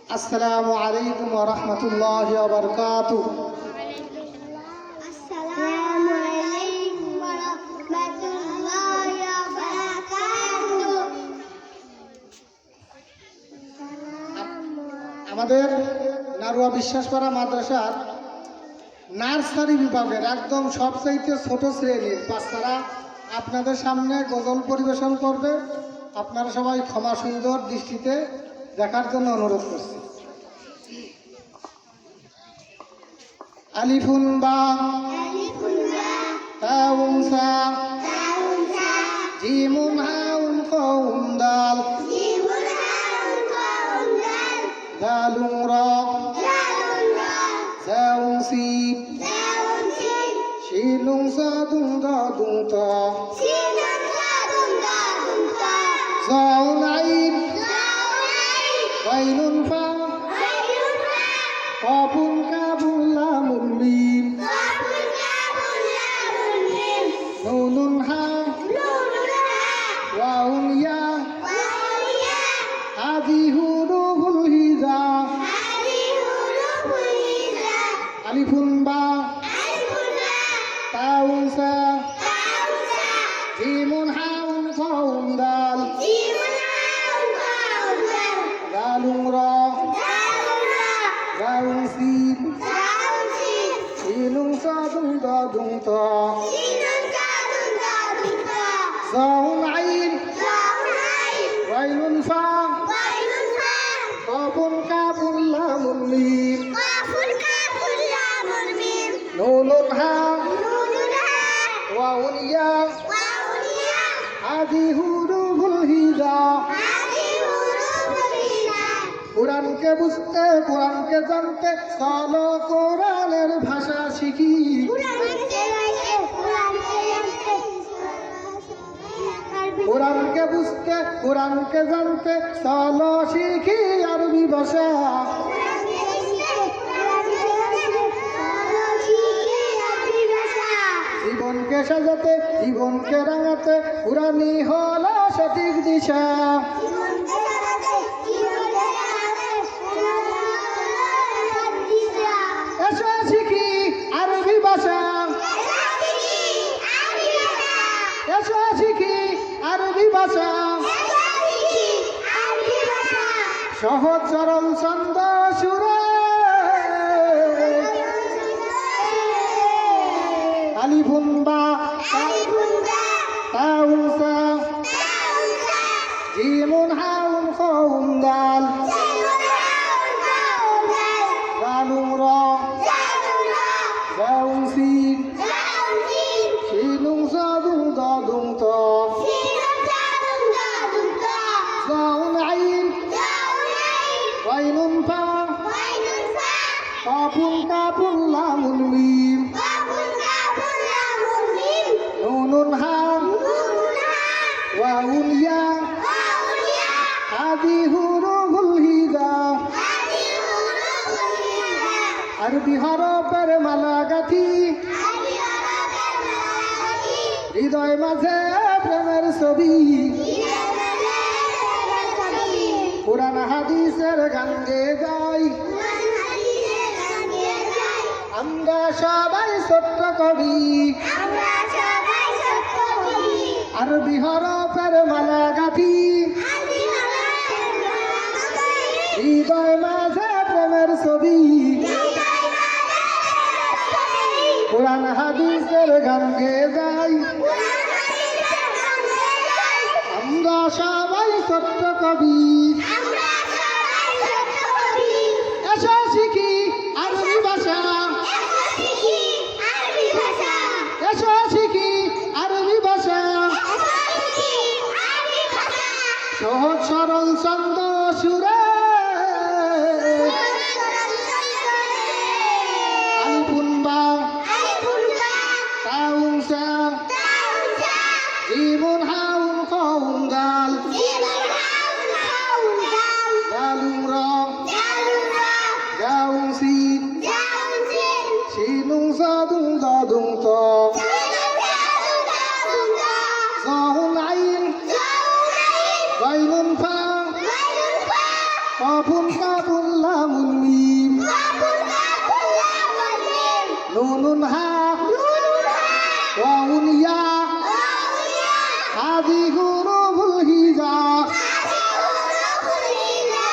আসসালামু আলাইকুম ওয়া রাহমাতুল্লাহি ওয়া বারাকাতুহু। আসসালামু আলাইকুম ওয়া রাহমাতুল্লাহি ওয়া বারাকাতুহু। আমাদের নারুয়া বিশ্বাসপাড়া মাদ্রাসার নার্সারি বিভাগের একদম সবচাইতে ছোট শ্রেণীর বাচ্চারা আপনাদের সামনে গজল পরিবেশন করবে। আপনারা সবাই ক্ষমা সুন্দর দৃষ্টিতে দেখার জন্য অনুরোধ করছি। আলিফুন বা আলিফুন বা তাউন সা তাউন সা জিমুন হাউন কাউন দাল জিমুন হাউন কাউন দাল দালুন রা জালুন রা জাউন সিন জাউন সিন শিলুন সাদুন দাদুন তা সিনুন সাদুন দাদুন তা জাউন আইন জাউন আইন গাইনুন ফা আইনুন ফা কাবুন কাবুন লামুন মিম কাবুল কাবুল লামুন মিম নুনুন হা নুনুন হা ওয়াউন ইয়া ওয়াউন ইয়া হাযি হুরুফুল হিজা হাযি হুরুফুল হিজা আলিফুন বা আলিফুন বা তাউন সা তাউন সা জিমুন হাউন কাউন দাল জিমুন হাউন কাউন দাল দালুন রা জালুন রা জাউন সিন জাউন সিন শিলুন সাদুন দাদুন তা সিনুন সাদুন দাদুন তা জাউন আইন জাউন আইন গাইনুন ফা গাইনুন ফা কাবুন কাবুন লামুন মিম কাফুল কাফুল লামুন মিম নুনুন হা নুনুন হা ওয়াউন ইয়া ওয়াউন ইয়া হাযি হুরুফুল হিজা হাযি হুরুফুল হিজা কোরআনকে বুঝতে কোরআনকে জানতে চলো কোরআনের ভাষা শিখি। কোরআনকে বুঝতে কোরআনকে জানতে চলো শিখি আরবি ভাষা। জীবনকে সাজাতে জীবনকে রাঙাতে কোরআনই হলো সঠিক দিশা। এসো শিখি আরবি ভাষা, এসো শিখি আরবি ভাষা। সহজ সরল ছন্দ সুরে আলিফুন বা তাউন সা জিমুন হাউন কাউন দাল দালুন রা জাউন সিন শিলুন সাদুন দাদুন তা জাউন আইন গাইনুন ফা কাবুন কাবুন লামুন মিম নুনুন হা ওয়াউন ইয়া হাযি হুরুফুল হিজা আরবি হরফের মালা গাঁথি হৃদয় মাঝে প্রেমের ছবি। কোরআন হাদিসের গান গেয়ে যাই আমরা সবাই ছোট্ট কবি। আরবি হরফের মালা গাঁথি হৃদয় মাঝে প্রেমের ছবি। কোরআন হাদিসের গান গেয়ে যাই আমরা সবাই ছোট্ট কবি। এসো শিখি আরবি ভাষা, এসো শিখি আরবি ভাষা। সহজ সরল ছন্দ সুরে আলিফুন বা তাউন সা জিমুন হাউন কাউন দাল দালুন রা জাউন সিন শিলুন সাদুন দাদুন তা জাউন আইন গাইনুন ফা কাবুন কাবুন লামুন মিম কাফুল কাফুল লামুল মিম নুনুন হা নুনুন হা ওয়াউন ইয়া ওয়াউলিয়া হাদি হুরুফুল হিজা হাদিউল হিজা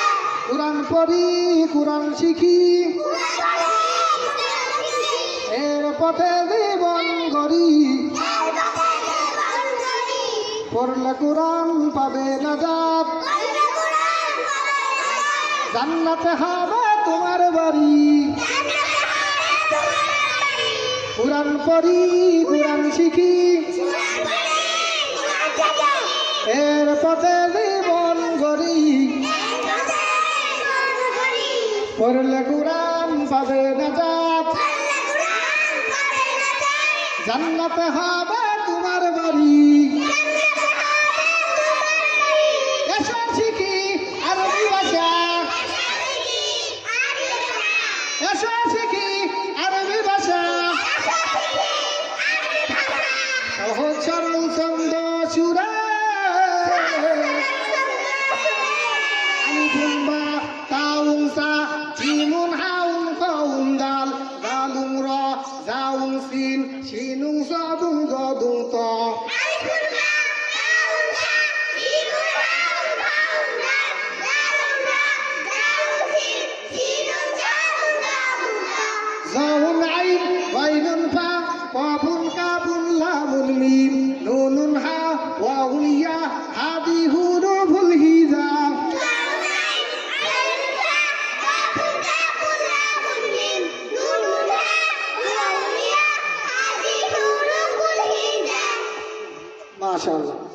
কুরআন পড়ি কুরআন শিখি এর পথে জীবন গড়ি পড়লে কুরআন পাবে নাজাত জান্নাতে হবে তোমার বাড়ি কুরআন পড়ি কুরআন শিখি এর পথে জীবন গড়ি পড়লে কুরআন পাবে নাজাত জান্নাতে হবে তোমার বাড়ি এসো শিখি আরবি ভাষা এসো শিখি আরবি ভাষা সহজ সরল ছন্দ সুরে আলিফুন বা তাউন সা জিমুন হাউন ফাউন দাল দালুন রা জাউন সিন শিনুন সাদুন গাদুন তা জাউন আইন ওয়াইনুন ফা কাফুন কাফুন লামুন মিম নুনুন হা ওয়াউন ইয়া হাদি হুরুফুল হিজা মাশাআল্লাহ।